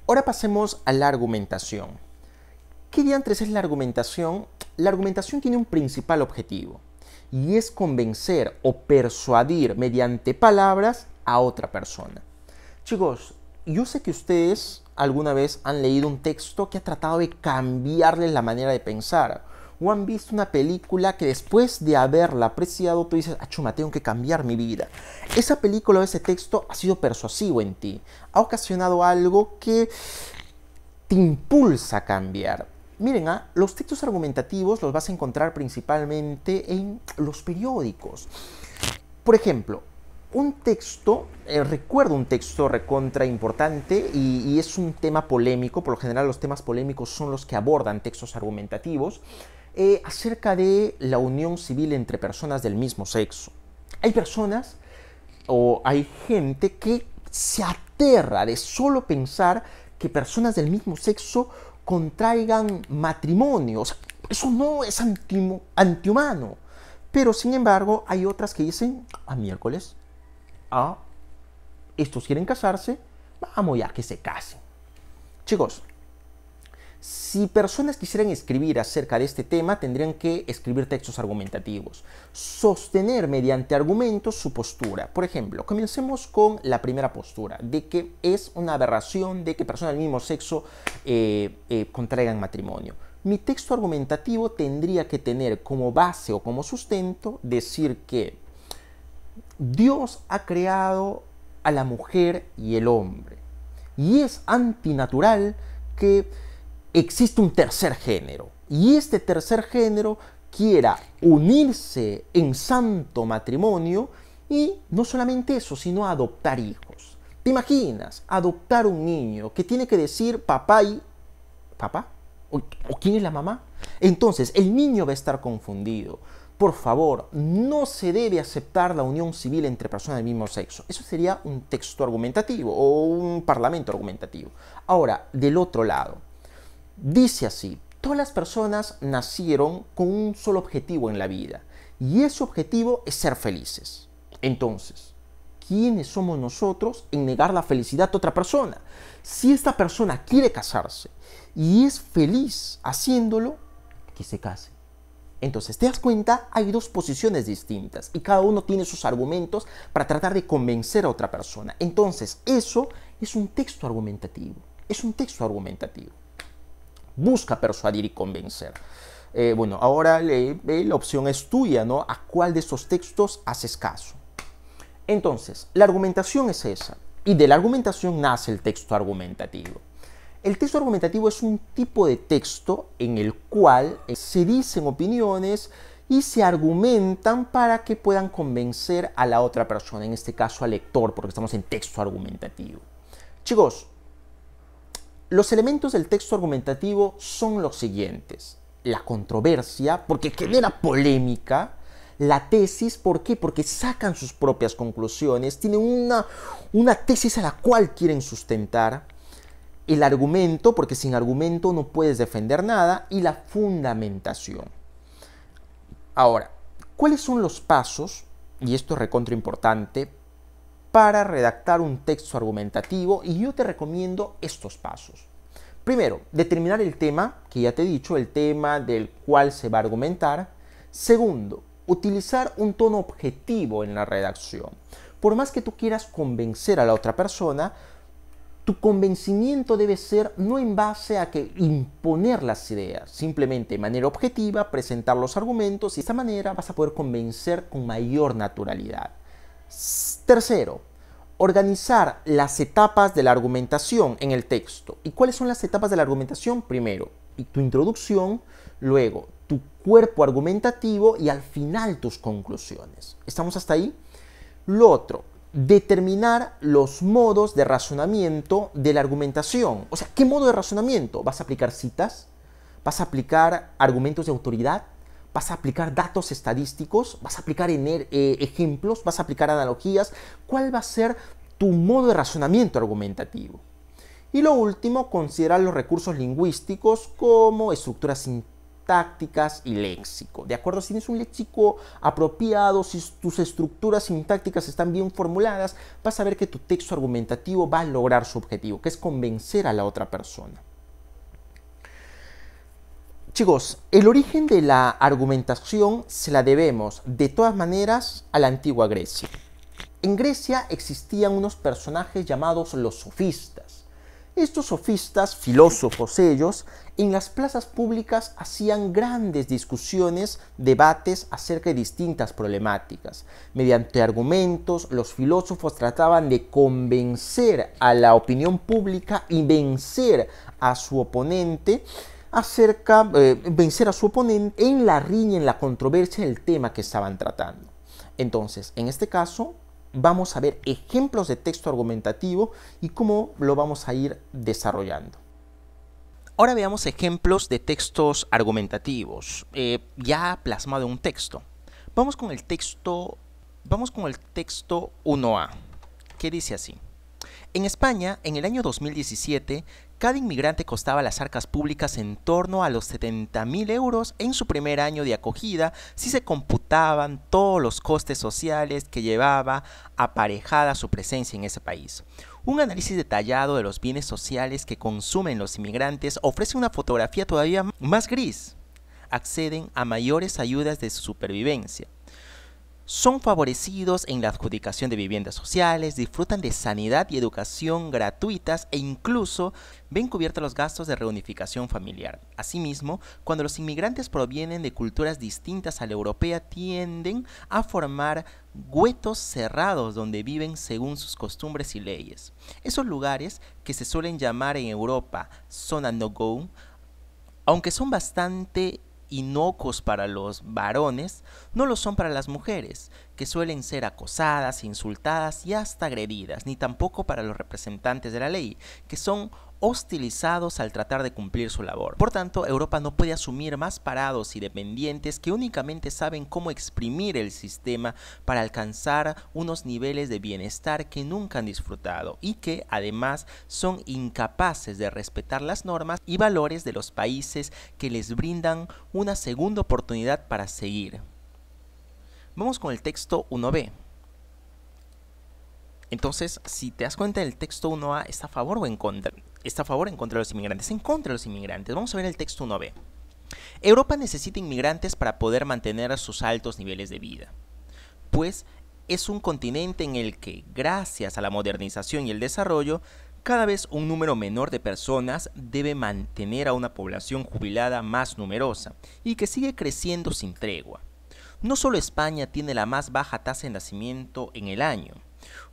Ahora pasemos a la argumentación. ¿Qué diantres es la argumentación? La argumentación tiene un principal objetivo y es convencer o persuadir mediante palabras a otra persona. Chicos, yo sé que ustedes alguna vez han leído un texto que ha tratado de cambiarles la manera de pensar o han visto una película que después de haberla apreciado tú dices, achuma, tengo que cambiar mi vida. Esa película o ese texto ha sido persuasivo en ti, ha ocasionado algo que te impulsa a cambiar. Miren, los textos argumentativos los vas a encontrar principalmente en los periódicos. Por ejemplo, un texto, recuerdo un texto recontra importante y es un tema polémico, por lo general los temas polémicos son los que abordan textos argumentativos, acerca de la unión civil entre personas del mismo sexo. Hay personas o hay gente que se aterra de solo pensar que personas del mismo sexo contraigan matrimonio. O sea, eso no es antihumano. Pero sin embargo hay otras que dicen, miércoles, estos quieren casarse, vamos ya que se casen. Chicos, si personas quisieran escribir acerca de este tema, tendrían que escribir textos argumentativos, sostener mediante argumentos su postura. Por ejemplo, comencemos con la primera postura, de que es una aberración de que personas del mismo sexo contraigan matrimonio. Mi texto argumentativo tendría que tener como base o como sustento decir que Dios ha creado a la mujer y el hombre, y es antinatural que existe un tercer género y este tercer género quiera unirse en santo matrimonio y no solamente eso, sino adoptar hijos. ¿Te imaginas adoptar un niño que tiene que decir papá y papá? ¿O quién es la mamá? Entonces el niño va a estar confundido. Por favor, no se debe aceptar la unión civil entre personas del mismo sexo. Eso sería un texto argumentativo o un parlamento argumentativo. Ahora, del otro lado, dice así, todas las personas nacieron con un solo objetivo en la vida y ese objetivo es ser felices. Entonces, ¿quiénes somos nosotros en negar la felicidad a otra persona? Si esta persona quiere casarse y es feliz haciéndolo, que se case. Entonces, ¿te das cuenta? Hay dos posiciones distintas y cada uno tiene sus argumentos para tratar de convencer a otra persona. Entonces, eso es un texto argumentativo. Es un texto argumentativo. Busca persuadir y convencer. Bueno, ahora la opción es tuya, ¿no? ¿A cuál de estos textos haces caso? Entonces, la argumentación es esa. Y de la argumentación nace el texto argumentativo. El texto argumentativo es un tipo de texto en el cual se dicen opiniones y se argumentan para que puedan convencer a la otra persona, en este caso al lector, porque estamos en texto argumentativo. Chicos, los elementos del texto argumentativo son los siguientes. La controversia, porque genera polémica. La tesis, ¿por qué? Porque sacan sus propias conclusiones, tienen una tesis a la cual quieren sustentar. El argumento, porque sin argumento no puedes defender nada. Y la fundamentación. Ahora, ¿cuáles son los pasos? Y esto es recontra importante para redactar un texto argumentativo y yo te recomiendo estos pasos. Primero, determinar el tema, que ya te he dicho, el tema del cual se va a argumentar. Segundo, utilizar un tono objetivo en la redacción. Por más que tú quieras convencer a la otra persona, tu convencimiento debe ser no en base a que imponer las ideas, simplemente de manera objetiva presentar los argumentos y de esta manera vas a poder convencer con mayor naturalidad. Tercero, organizar las etapas de la argumentación en el texto. ¿Y cuáles son las etapas de la argumentación? Primero, tu introducción, luego tu cuerpo argumentativo y al final tus conclusiones. ¿Estamos hasta ahí? Lo otro, determinar los modos de razonamiento de la argumentación. O sea, ¿qué modo de razonamiento? ¿Vas a aplicar citas? ¿Vas a aplicar argumentos de autoridad? ¿Vas a aplicar datos estadísticos? ¿Vas a aplicar ejemplos? ¿Vas a aplicar analogías? ¿Cuál va a ser tu modo de razonamiento argumentativo? Y lo último, considerar los recursos lingüísticos como estructuras sintácticas y léxico. ¿De acuerdo? Si tienes un léxico apropiado, si tus estructuras sintácticas están bien formuladas, vas a ver que tu texto argumentativo va a lograr su objetivo, que es convencer a la otra persona. Chicos, el origen de la argumentación se la debemos, de todas maneras, a la antigua Grecia. En Grecia existían unos personajes llamados los sofistas. Estos sofistas, filósofos ellos, en las plazas públicas hacían grandes discusiones, debates acerca de distintas problemáticas. Mediante argumentos, los filósofos trataban de convencer a la opinión pública y vencer a su oponente en la riña, en la controversia del tema que estaban tratando. Entonces, en este caso, vamos a ver ejemplos de texto argumentativo y cómo lo vamos a ir desarrollando. Ahora veamos ejemplos de textos argumentativos, ya plasmado en un texto. Vamos con el texto 1A, que dice así. En España, en el año 2017, cada inmigrante costaba a las arcas públicas en torno a los 70.000 euros en su primer año de acogida si se computaban todos los costes sociales que llevaba aparejada su presencia en ese país. Un análisis detallado de los bienes sociales que consumen los inmigrantes ofrece una fotografía todavía más gris. Acceden a mayores ayudas de supervivencia. Son favorecidos en la adjudicación de viviendas sociales, disfrutan de sanidad y educación gratuitas e incluso ven cubiertos los gastos de reunificación familiar. Asimismo, cuando los inmigrantes provienen de culturas distintas a la europea, tienden a formar guetos cerrados donde viven según sus costumbres y leyes. Esos lugares, que se suelen llamar en Europa zona no-go, aunque son bastante inocuos para los varones, no lo son para las mujeres, que suelen ser acosadas, insultadas y hasta agredidas, ni tampoco para los representantes de la ley, que son hostilizados al tratar de cumplir su labor. Por tanto, Europa no puede asumir más parados y dependientes que únicamente saben cómo exprimir el sistema para alcanzar unos niveles de bienestar que nunca han disfrutado y que, además, son incapaces de respetar las normas y valores de los países que les brindan una segunda oportunidad para seguir. Vamos con el texto 1b. Entonces, si te das cuenta, el texto 1a está a favor o en contra. Está a favor o en contra de los inmigrantes. En contra de los inmigrantes. Vamos a ver el texto 1b. Europa necesita inmigrantes para poder mantener sus altos niveles de vida, pues es un continente en el que, gracias a la modernización y el desarrollo, cada vez un número menor de personas debe mantener a una población jubilada más numerosa y que sigue creciendo sin tregua. No solo España tiene la más baja tasa de nacimiento en el año.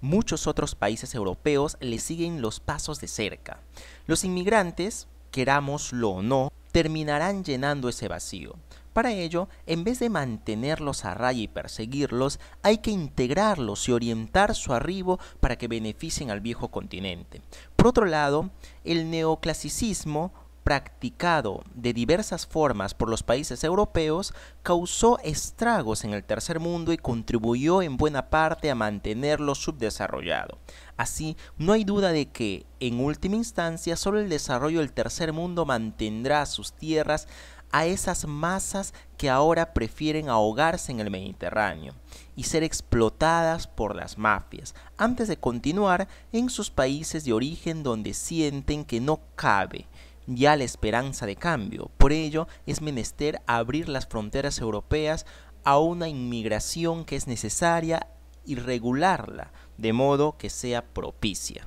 Muchos otros países europeos le siguen los pasos de cerca. Los inmigrantes, querámoslo o no, terminarán llenando ese vacío. Para ello, en vez de mantenerlos a raya y perseguirlos, hay que integrarlos y orientar su arribo para que beneficien al viejo continente. Por otro lado, el neoclasicismo, practicado de diversas formas por los países europeos, causó estragos en el tercer mundo y contribuyó en buena parte a mantenerlo subdesarrollado. Así, no hay duda de que, en última instancia, solo el desarrollo del tercer mundo mantendrá sus tierras a esas masas que ahora prefieren ahogarse en el Mediterráneo y ser explotadas por las mafias, antes de continuar en sus países de origen donde sienten que no cabe ya la esperanza de cambio. Por ello, es menester abrir las fronteras europeas a una inmigración que es necesaria y regularla de modo que sea propicia.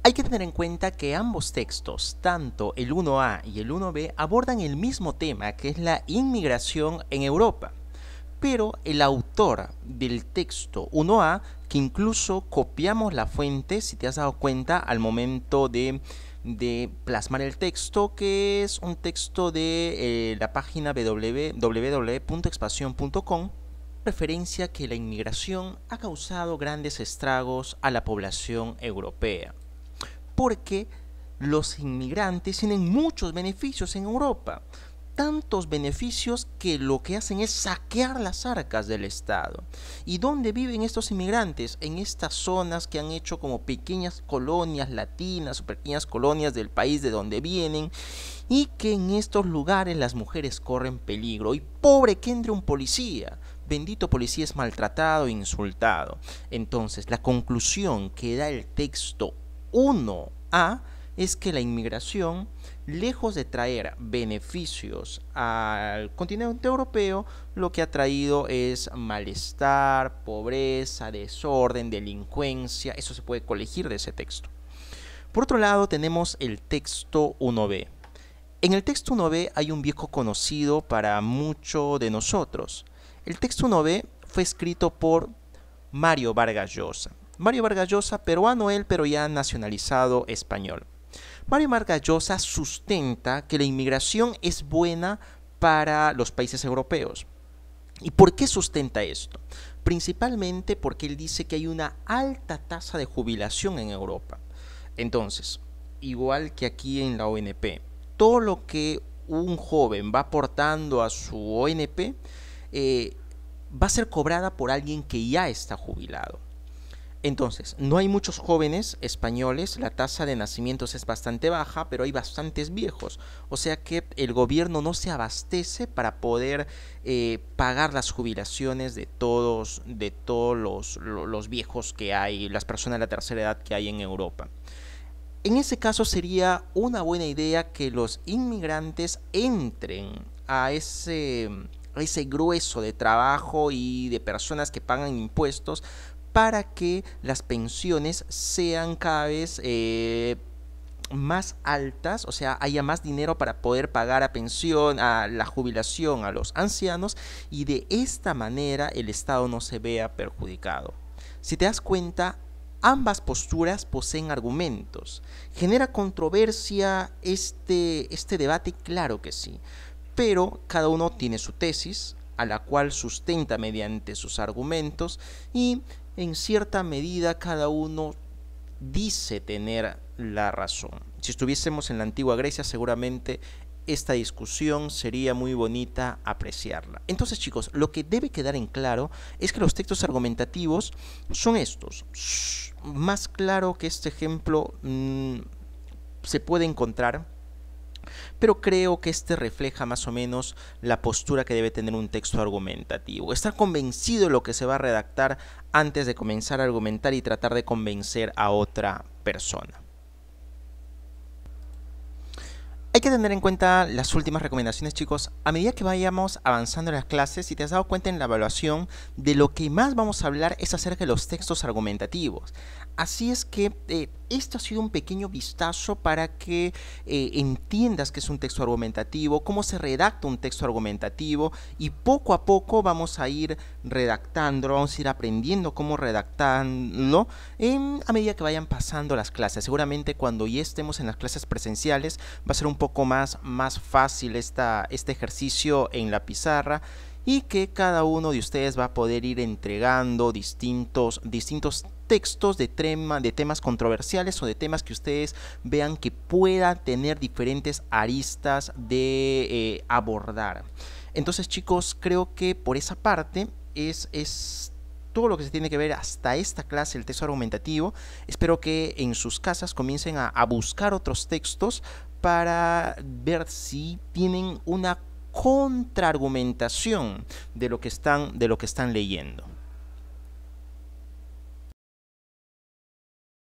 Hay que tener en cuenta que ambos textos, tanto el 1A y el 1B, abordan el mismo tema, que es la inmigración en Europa. Pero el autor del texto 1A, que incluso copiamos la fuente, si te has dado cuenta, al momento de plasmar el texto, que es un texto de la página www.expansión.com, referencia que la inmigración ha causado grandes estragos a la población europea, porque los inmigrantes tienen muchos beneficios en Europa. tantos beneficios que lo que hacen es saquear las arcas del Estado. ¿Y dónde viven estos inmigrantes? En estas zonas que han hecho como pequeñas colonias latinas o pequeñas colonias del país de donde vienen, y que en estos lugares las mujeres corren peligro. Y pobre que entre un policía. Bendito policía es maltratado e insultado. Entonces, la conclusión que da el texto 1A es que la inmigración, lejos de traer beneficios al continente europeo, lo que ha traído es malestar, pobreza, desorden, delincuencia. Eso se puede colegir de ese texto. Por otro lado, tenemos el texto 1B. En el texto 1B hay un viejo conocido para muchos de nosotros. El texto 1B fue escrito por Mario Vargas Llosa. Mario Vargas Llosa, peruano él, pero ya nacionalizado español. Mario Vargas Llosa sustenta que la inmigración es buena para los países europeos. ¿Y por qué sustenta esto? Principalmente porque él dice que hay una alta tasa de jubilación en Europa. Entonces, igual que aquí en la ONP, todo lo que un joven va aportando a su ONP va a ser cobrada por alguien que ya está jubilado. Entonces, no hay muchos jóvenes españoles, la tasa de nacimientos es bastante baja, pero hay bastantes viejos. O sea que el gobierno no se abastece para poder pagar las jubilaciones de todos los viejos que hay, las personas de la tercera edad que hay en Europa. En ese caso sería una buena idea que los inmigrantes entren a ese grueso de trabajo y de personas que pagan impuestos para que las pensiones sean cada vez más altas, o sea, haya más dinero para poder pagar a la jubilación a los ancianos, y de esta manera el Estado no se vea perjudicado. Si te das cuenta, ambas posturas poseen argumentos. ¿Genera controversia este debate? Claro que sí, pero cada uno tiene su tesis, a la cual sustenta mediante sus argumentos, y en cierta medida cada uno dice tener la razón. Si estuviésemos en la antigua Grecia, seguramente esta discusión sería muy bonita apreciarla. Entonces, chicos, lo que debe quedar en claro es que los textos argumentativos son estos. Más claro que este ejemplo se puede encontrar, pero creo que este refleja más o menos la postura que debe tener un texto argumentativo. Estar convencido de lo que se va a redactar antes de comenzar a argumentar y tratar de convencer a otra persona. Hay que tener en cuenta las últimas recomendaciones, chicos. A medida que vayamos avanzando en las clases, si te has dado cuenta en la evaluación, de lo que más vamos a hablar es acerca de los textos argumentativos. Así es que esto ha sido un pequeño vistazo para que entiendas qué es un texto argumentativo, cómo se redacta un texto argumentativo, y poco a poco vamos a ir redactándolo, vamos a ir aprendiendo cómo redactarlo a medida que vayan pasando las clases. Seguramente cuando ya estemos en las clases presenciales va a ser un poco más fácil este ejercicio en la pizarra, y que cada uno de ustedes va a poder ir entregando distintos textos de temas controversiales o de temas que ustedes vean que puedan tener diferentes aristas de abordar. Entonces, chicos, creo que por esa parte es todo lo que se tiene que ver hasta esta clase, el texto argumentativo. Espero que en sus casas comiencen a buscar otros textos para ver si tienen una contraargumentación de lo que están leyendo.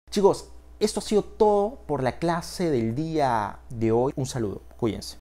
Chicos, esto ha sido todo por la clase del día de hoy. Un saludo, cuídense.